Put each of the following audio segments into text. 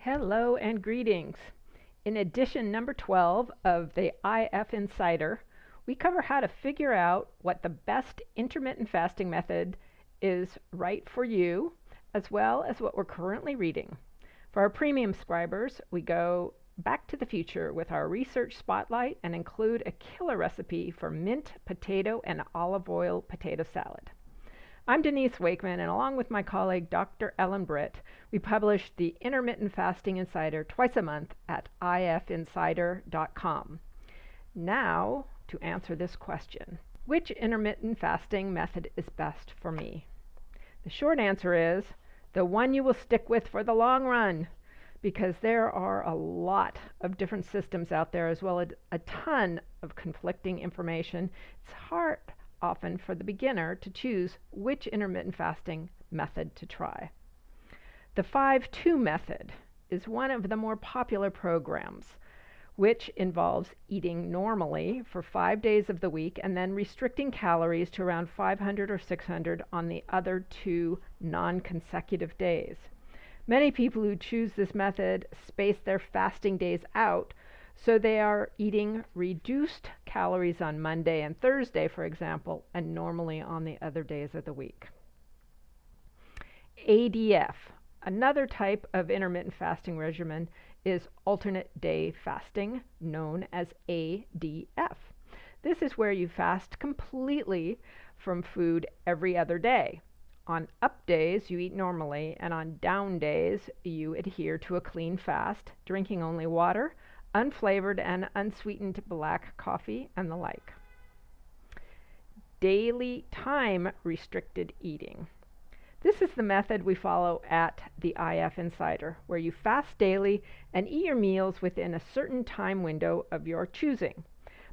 Hello and greetings. In edition number 12 of the IF Insider, we cover how to figure out what the best intermittent fasting method is right for you, as well as what we're currently reading. For our premium subscribers, we go back to the future with our research spotlight and include a killer recipe for mint, potato, and olive oil potato salad. I'm Denise Wakeman, and along with my colleague Dr. Ellen Britt, we publish the Intermittent Fasting Insider twice a month at ifinsider.com. Now, to answer this question, which intermittent fasting method is best for me? The short answer is the one you will stick with for the long run, because there are a lot of different systems out there, as well as a ton of conflicting information. It's hard often for the beginner to choose which intermittent fasting method to try. The 5-2 method is one of the more popular programs, which involves eating normally for 5 days of the week and then restricting calories to around 500 or 600 on the other 2 non-consecutive days. Many people who choose this method space their fasting days out, so they are eating reduced calories on Monday and Thursday, for example, and normally on the other days of the week. ADF, another type of intermittent fasting regimen, is alternate day fasting, known as ADF. This is where you fast completely from food every other day. On up days, you eat normally, and on down days, you adhere to a clean fast, drinking only water, unflavored and unsweetened black coffee, and the like. Daily time restricted eating. This is the method we follow at the IF Insider, where you fast daily and eat your meals within a certain time window of your choosing.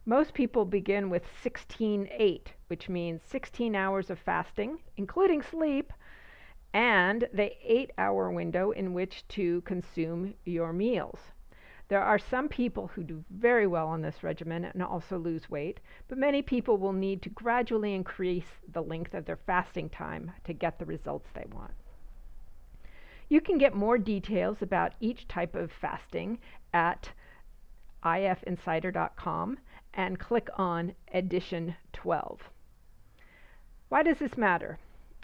Most people begin with 16-8, which means 16 hours of fasting, including sleep, and the 8-hour window in which to consume your meals. There are some people who do very well on this regimen and also lose weight, but many people will need to gradually increase the length of their fasting time to get the results they want. You can get more details about each type of fasting at ifinsider.com and click on Edition 12. Why does this matter?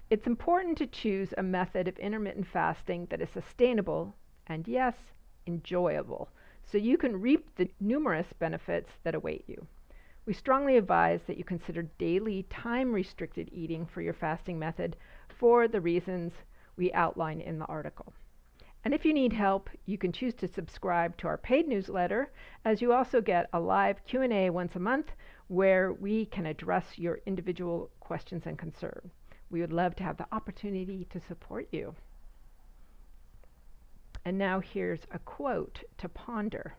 It's important to choose a method of intermittent fasting that is sustainable and, yes, enjoyable, so you can reap the numerous benefits that await you. We strongly advise that you consider daily time-restricted eating for your fasting method for the reasons we outline in the article. And if you need help, you can choose to subscribe to our paid newsletter, as you also get a live Q&A once a month where we can address your individual questions and concerns. We would love to have the opportunity to support you. And now here's a quote to ponder.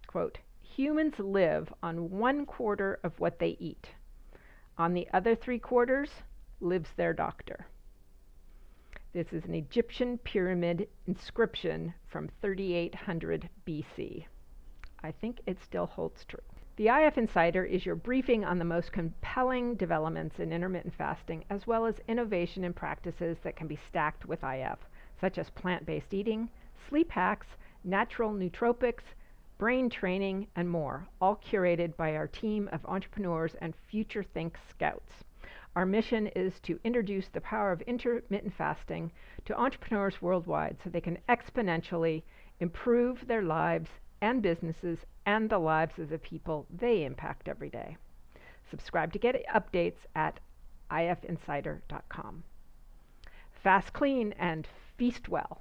Quote, "Humans live on 1/4 of what they eat. On the other 3/4 lives their doctor." This is an Egyptian pyramid inscription from 3800 BC. I think it still holds true. The IF Insider is your briefing on the most compelling developments in intermittent fasting, as well as innovation and practices that can be stacked with IF, such as plant-based eating, sleep hacks, natural nootropics, brain training, and more, all curated by our team of entrepreneurs and Future Think Scouts. Our mission is to introduce the power of intermittent fasting to entrepreneurs worldwide so they can exponentially improve their lives and businesses and the lives of the people they impact every day. Subscribe to get updates at ifinsider.com. Fast clean and feast well.